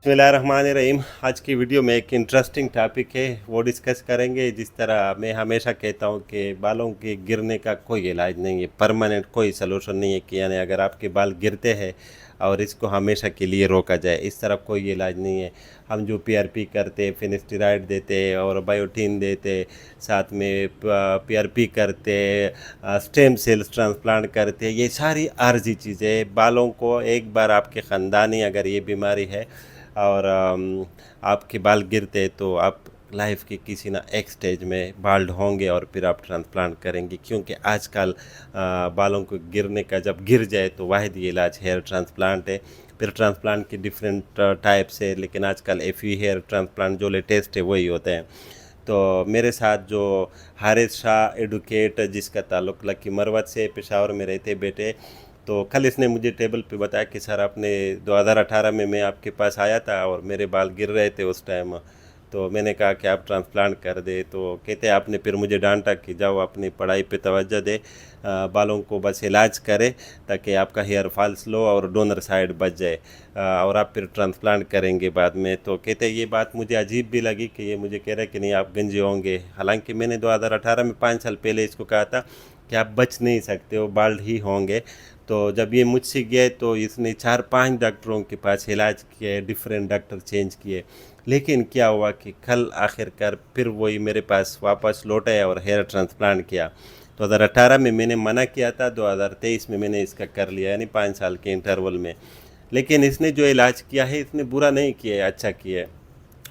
बिस्मिल्लाहिर्रहमानिर्रहीम। आज की वीडियो में एक इंटरेस्टिंग टॉपिक है, वो डिस्कस करेंगे। जिस तरह मैं हमेशा कहता हूँ कि बालों के गिरने का कोई इलाज नहीं है, परमानेंट कोई सलूशन नहीं है कि यानी अगर आपके बाल गिरते हैं और इसको हमेशा के लिए रोका जाए, इस तरह कोई इलाज नहीं है। हम जो पीआरपी करते, फिनिस्टेराइड देते और बायोटिन देते, साथ में पीआरपी करते, स्टेम सेल्स ट्रांसप्लांट करते, ये सारी आर्जी चीज़ें बालों को एक बार आपके ख़ानदानी अगर ये बीमारी है और आपके बाल गिरते तो आप लाइफ के किसी ना एक स्टेज में बाल्ड होंगे और फिर आप ट्रांसप्लांट करेंगे, क्योंकि आजकल बालों को गिरने का जब गिर जाए तो वाहिद ये इलाज हेयर ट्रांसप्लांट है। फिर ट्रांसप्लांट के डिफरेंट टाइप्स है, लेकिन आजकल एफी हेयर ट्रांसप्लांट जो लेटेस्ट है वही होते हैं। तो मेरे साथ जो हारिस शाह एडवोकेट, जिसका ताल्लुक़ लकी मरवत से, पेशावर में रहते बेटे, तो कल इसने मुझे टेबल पे बताया कि सर आपने 2018 में मैं आपके पास आया था और मेरे बाल गिर रहे थे उस टाइम, तो मैंने कहा कि आप ट्रांसप्लांट कर दे। तो कहते आपने फिर मुझे डांटा कि जाओ अपनी पढ़ाई पे तवज्जो दे, बालों को बस इलाज करे ताकि आपका हेयर फॉल स्लो और डोनर साइड बच जाए, और आप फिर ट्रांसप्लांट करेंगे बाद में। तो कहते ये बात मुझे अजीब भी लगी कि ये मुझे कह रहे कि नहीं आप गंजे होंगे, हालांकि मैंने 2018 में 5 साल पहले इसको कहा था कि आप बच नहीं सकते हो, बाल्ड ही होंगे। तो जब ये मुझसे गए तो इसने 4-5 डॉक्टरों के पास इलाज किए, डिफरेंट डॉक्टर चेंज किए, लेकिन क्या हुआ कि कल आखिरकार फिर वही मेरे पास वापस लौट आया और हेयर ट्रांसप्लांट किया। 2018 में मैंने मना किया था, 2023 में मैंने इसका कर लिया, यानी 5 साल के इंटरवल में। लेकिन इसने जो इलाज किया है इसने बुरा नहीं किया है, अच्छा किया है।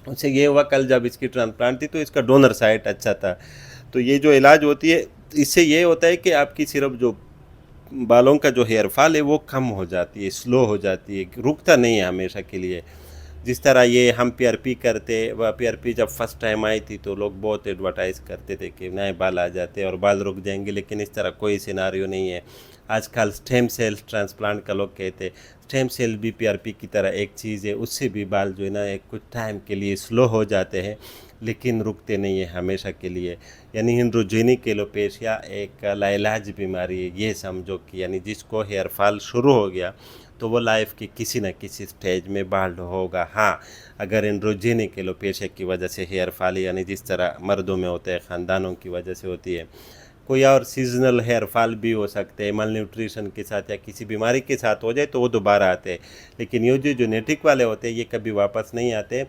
उससे ये हुआ कल जब इसकी ट्रांसप्लांट थी तो इसका डोनर साइट अच्छा था। तो ये जो इलाज होती है इससे ये होता है कि आपकी सिर्फ जो बालों का जो हेयर फॉल है वो कम हो जाती है, स्लो हो जाती है, रुकता नहीं है हमेशा के लिए। जिस तरह ये हम पीआरपी करते, वह पीआरपी जब फर्स्ट टाइम आई थी तो लोग बहुत एडवर्टाइज़ करते थे कि नए बाल आ जाते और बाल रुक जाएंगे, लेकिन इस तरह कोई सिनारियो नहीं है। आजकल स्टेम सेल्स ट्रांसप्लांट का लोग कहते, स्टेम सेल भी पीआरपी की तरह एक चीज़ है, उससे भी बाल जो है ना एक कुछ टाइम के लिए स्लो हो जाते हैं, लेकिन रुकते नहीं है हमेशा के लिए। यानी एंड्रोजेनिक एलोपेशिया एक लाइलाज बीमारी है, ये समझो कि यानी जिसको हेयर फॉल शुरू हो गया तो वो लाइफ के किसी न किसी स्टेज में बाल्ड होगा। हाँ, अगर एंड्रोजेनिक एलोपेशिया की वजह से हेयर फॉल, यानी जिस तरह मर्दों में होते हैं, ख़ानदानों की वजह से होती है, कोई और सीजनल हेयर फॉल भी हो सकते हैं, मल न्यूट्रिशन के साथ या किसी बीमारी के साथ हो जाए तो वो दोबारा आते हैं। लेकिन ये जो जेनेटिक वाले होते हैं ये कभी वापस नहीं आते।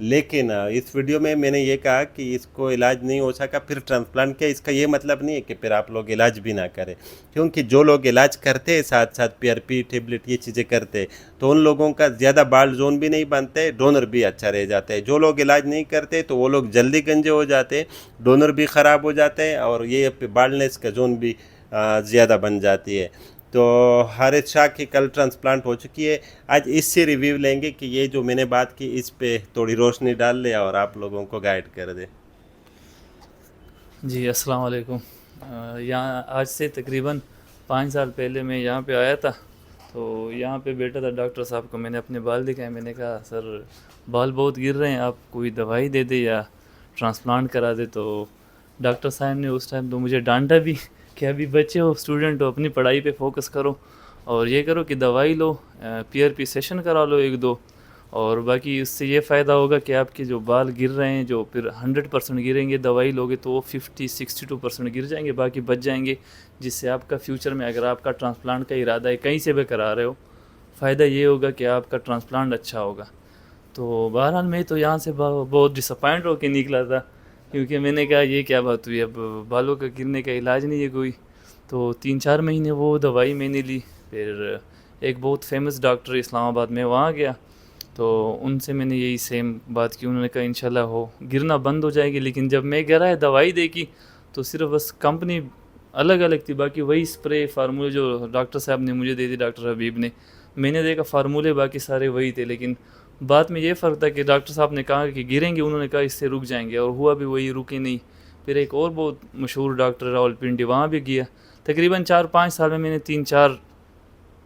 लेकिन इस वीडियो में मैंने ये कहा कि इसको इलाज नहीं हो सका फिर ट्रांसप्लांट किया, इसका ये मतलब नहीं है कि फिर आप लोग इलाज भी ना करें, क्योंकि जो लोग इलाज करते हैं साथ साथ पीआरपी टेबलेट ये चीज़ें करते तो उन लोगों का ज़्यादा बाल जोन भी नहीं बनते, डोनर भी अच्छा रह जाता है। जो लोग इलाज नहीं करते तो वो लोग जल्दी गंजे हो जाते, डोनर भी ख़राब हो जाते हैं और ये बाल्डनेस का जोन भी ज़्यादा बन जाती है। तो हारिस शाह की कल ट्रांसप्लांट हो चुकी है। आज इससे रिव्यू लेंगे कि ये जो मैंने बात की इस पे थोड़ी रोशनी डाल ले और आप लोगों को गाइड कर दे। जी अस्सलाम वालेकुम। यहाँ आज से तकरीबन 5 साल पहले मैं यहाँ पे आया था। तो यहाँ पे बैठा था, डॉक्टर साहब को मैंने अपने बाल दिखाए। मैंने कहा सर बाल बहुत गिर रहे हैं, आप कोई दवाई दे दे या ट्रांसप्लांट करा दे। तो डॉक्टर साहब ने उस टाइम तो मुझे डांटा भी कि अभी बच्चे हो, स्टूडेंट हो, अपनी पढ़ाई पे फोकस करो और ये करो कि दवाई लो, पीआरपी सेशन करा लो 1-2, और बाकी इससे ये फ़ायदा होगा कि आपके जो बाल गिर रहे हैं, जो फिर 100% गिरेंगे, दवाई लोगे तो वो 50-62% गिर जाएंगे, बाकी बच जाएंगे। जिससे आपका फ्यूचर में अगर आपका ट्रांसप्लांट का इरादा है, कहीं से भी करा रहे हो, फ़ायदा ये होगा कि आपका ट्रांसप्लांट अच्छा होगा। तो बहरहाल मैं तो यहाँ से बहुत डिसअपॉइंट होकर निकला था, क्योंकि मैंने कहा ये क्या बात हुई, अब बालों का गिरने का इलाज नहीं है कोई। तो 3-4 महीने वो दवाई मैंने ली। फिर एक बहुत फेमस डॉक्टर इस्लामाबाद में, वहाँ गया तो उनसे मैंने यही सेम बात की। उन्होंने कहा इंशाल्लाह हो गिरना बंद हो जाएगी। लेकिन जब मैं गिरा है दवाई देखी तो सिर्फ बस कंपनी अलग अलग थी, बाकी वही स्प्रे फार्मूले जो डॉक्टर साहब ने मुझे दे दी, डॉक्टर हबीब ने, मैंने देखा फार्मूले बाकी सारे वही थे। लेकिन बात में ये फ़र्क था कि डॉक्टर साहब ने कहा कि गिरेंगे, उन्होंने कहा इससे रुक जाएंगे, और हुआ भी वही, रुके नहीं। फिर एक और बहुत मशहूर डॉक्टर रावलपिंडी, वहाँ भी गया। तकरीबन 4-5 साल में मैंने 3-4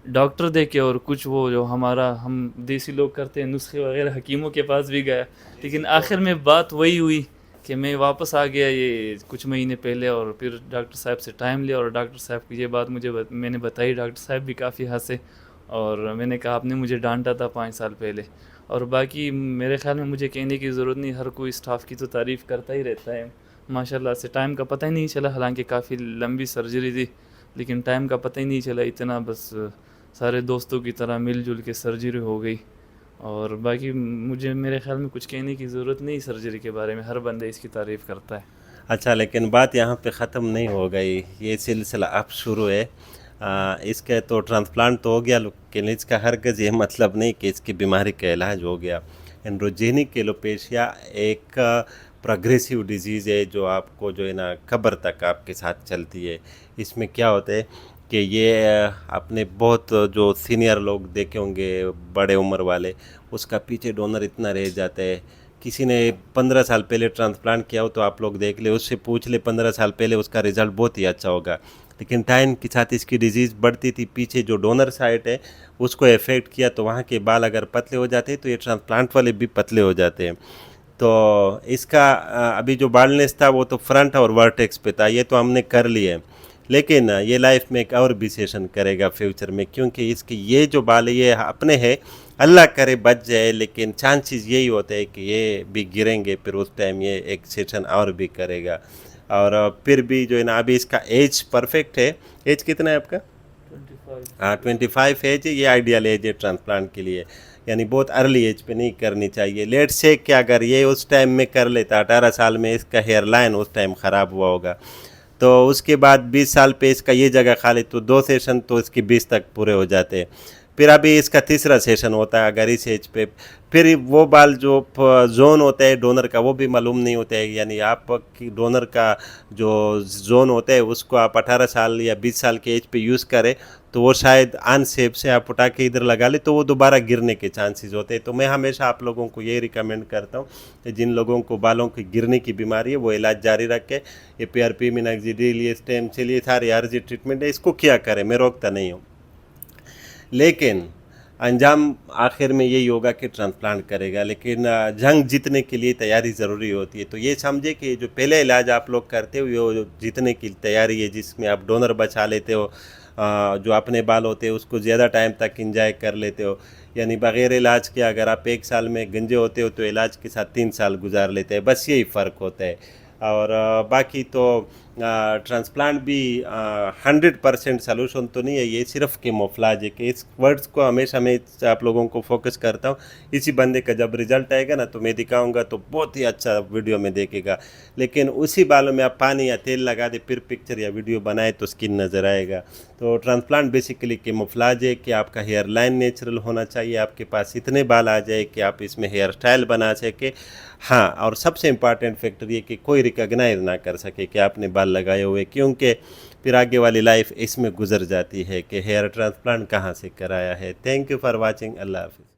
डॉक्टर देखे, और कुछ वो जो हमारा हम देसी लोग करते हैं नुस्खे वगैरह, हकीमों के पास भी गया। लेकिन आखिर में बात वही हुई कि मैं वापस आ गया ये कुछ महीने पहले, और फिर डॉक्टर साहब से टाइम लिया और डॉक्टर साहब की ये बात मैंने बताई। डॉक्टर साहब भी काफ़ी हंसे और मैंने कहा आपने मुझे डांटा था 5 साल पहले। और बाकी मेरे ख़्याल में मुझे कहने की ज़रूरत नहीं, हर कोई स्टाफ की तो तारीफ़ करता ही रहता है माशाल्लाह से। टाइम का पता ही नहीं चला, हालांकि काफ़ी लंबी सर्जरी थी, लेकिन टाइम का पता ही नहीं चला, इतना बस सारे दोस्तों की तरह मिलजुल के सर्जरी हो गई। और बाकी मुझे मेरे ख्याल में कुछ कहने की ज़रूरत नहीं सर्जरी के बारे में, हर बंदे इसकी तारीफ़ करता है। अच्छा, लेकिन बात यहाँ पे ख़त्म नहीं हो गई, ये सिलसिला अब शुरू है। इसका तो ट्रांसप्लांट तो हो गया, लेकिन इसका हरगिज़ ये मतलब नहीं कि इसकी बीमारी का इलाज हो गया। एंड्रोजेनिक एलोपेशिया एक प्रोग्रेसिव डिजीज़ है जो आपको जो है ना कब्र तक आपके साथ चलती है। इसमें क्या होता है कि ये आपने बहुत जो सीनियर लोग देखे होंगे बड़े उम्र वाले, उसका पीछे डोनर इतना रह जाता है। किसी ने 15 साल पहले ट्रांसप्लांट किया हो तो आप लोग देख ले, उससे पूछ ले 15 साल पहले, उसका रिज़ल्ट बहुत ही अच्छा होगा। लेकिन टाइम के साथ इसकी डिजीज़ बढ़ती थी, पीछे जो डोनर साइट है उसको इफ़ेक्ट किया, तो वहाँ के बाल अगर पतले हो जाते हैं तो ये ट्रांसप्लांट वाले भी पतले हो जाते हैं। तो इसका अभी जो बाल्डनेस था वो तो फ्रंट और वर्टेक्स पे था, ये तो हमने कर लिए, लेकिन ये लाइफ में एक और भी सेशन करेगा फ्यूचर में, क्योंकि इसके ये जो बाल है ये अपने हैं, अल्लाह करे बच जाए, लेकिन चांसेस यही होते हैं कि ये भी गिरेंगे, फिर उस टाइम ये एक सेशन और भी करेगा। और फिर भी जो है ना अभी इसका एज परफेक्ट है। एज कितना है आपका? 25। हाँ, 25 एज है, ये आइडियल एज है ट्रांसप्लांट के लिए, यानी बहुत अर्ली एज पे नहीं करनी चाहिए। लेट से क्या, अगर ये उस टाइम में कर लेता 18 साल में, इसका हेयर लाइन उस टाइम ख़राब हुआ होगा, तो उसके बाद 20 साल पे इसका ये जगह खाली, तो 2 सेशन तो इसके 20 तक पूरे हो जाते हैं। फिर अभी इसका तीसरा सेशन होता है अगर इस एज पे, फिर वो बाल जो जोन होता है डोनर का वो भी मालूम नहीं होता है, यानी आप की डोनर का जो जोन होता है उसको आप 18 साल या 20 साल के एज पे यूज़ करें तो वो शायद अनसेफ से आप उठा के इधर लगा ले तो वो दोबारा गिरने के चांसेस होते हैं। तो मैं हमेशा आप लोगों को ये रिकमेंड करता हूँ कि जिन लोगों को बालों की गिरने की बीमारी है वो इलाज जारी रखें। ये PRP, मिनॉक्सिडिल, ये स्टेम सेल, ये सारे आरजी ट्रीटमेंट है, इसको किया करें, मैं रोकता नहीं हूँ, लेकिन अंजाम आखिर में यही होगा कि ट्रांसप्लांट करेगा। लेकिन जंग जीतने के लिए तैयारी ज़रूरी होती है। तो ये समझे कि जो पहले इलाज आप लोग करते हो ये जीतने की तैयारी है, जिसमें आप डोनर बचा लेते हो, जो अपने बाल होते हैं उसको ज़्यादा टाइम तक इंजॉय कर लेते हो, यानी बग़ैर इलाज के अगर आप 1 साल में गंजे होते हो तो इलाज के साथ 3 साल गुजार लेते हैं, बस यही फ़र्क होता है। और बाकी तो ट्रांसप्लांट भी 100% सलूशन तो नहीं है, ये सिर्फ केमोफ्लेज है कि इस वर्ड्स को हमेशा मैं आप लोगों को फोकस करता हूँ। इसी बंदे का जब रिजल्ट आएगा ना तो मैं दिखाऊंगा तो बहुत ही अच्छा वीडियो में देखेगा, लेकिन उसी बालों में आप पानी या तेल लगा दे फिर पिक्चर या वीडियो बनाए तो स्किन नज़र आएगा। तो ट्रांसप्लांट बेसिकली केमोफ्लेज है कि आपका हेयर लाइन नेचुरल होना चाहिए, आपके पास इतने बाल आ जाए कि आप इसमें हेयर स्टाइल बना सके। हाँ, और सबसे इम्पॉर्टेंट फैक्टर ये कि कोई रिकॉग्नाइज ना कर सके कि आपने बाल लगाए हुए, क्योंकि फिर आगे वाली लाइफ इसमें गुजर जाती है कि हेयर ट्रांसप्लांट कहाँ से कराया है। Thank you for watching. अल्लाह हाफिज़।